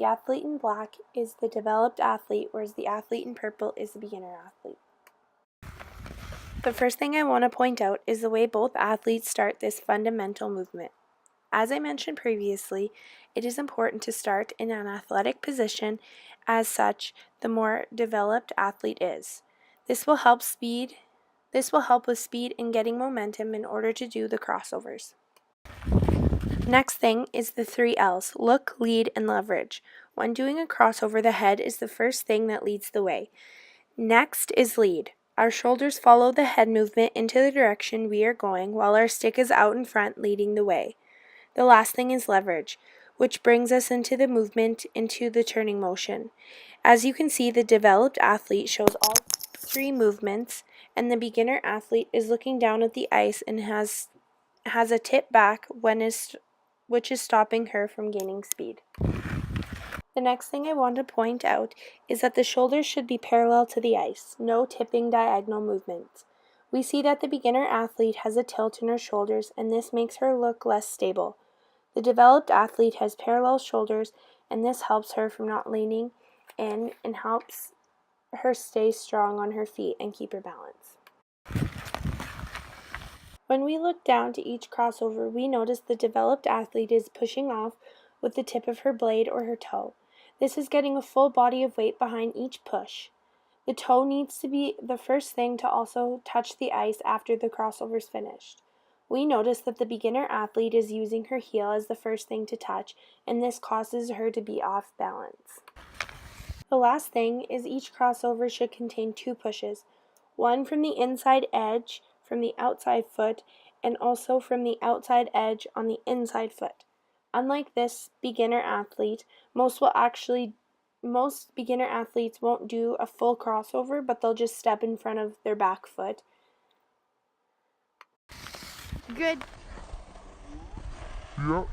The athlete in black is the developed athlete, whereas the athlete in purple is the beginner athlete. The first thing I want to point out is the way both athletes start this fundamental movement. As I mentioned previously, it is important to start in an athletic position. As such, the more developed athlete is. This will help with speed and getting momentum in order to do the crossovers. Next thing is the 3 L's: look, lead, and leverage. When doing a crossover, the head is the first thing that leads the way. Next is lead. Our shoulders follow the head movement into the direction we are going, while our stick is out in front leading the way. The last thing is leverage, which brings us into the movement into the turning motion. As you can see, the developed athlete shows all 3 movements, and the beginner athlete is looking down at the ice and has a tip back which is stopping her from gaining speed. The next thing I want to point out is that the shoulders should be parallel to the ice, no tipping diagonal movements. We see that the beginner athlete has a tilt in her shoulders, and this makes her look less stable. The developed athlete has parallel shoulders, and this helps her from not leaning in and helps her stay strong on her feet and keep her balance. When we look down to each crossover, we notice the developed athlete is pushing off with the tip of her blade or her toe. This is getting a full body of weight behind each push. The toe needs to be the first thing to also touch the ice after the crossover is finished. We notice that the beginner athlete is using her heel as the first thing to touch, and this causes her to be off balance. The last thing is each crossover should contain 2 pushes, one from the inside edge from the outside foot, and also from the outside edge on the inside foot. Unlike this beginner athlete, most beginner athletes won't do a full crossover, but they'll just step in front of their back foot. Good. Yep.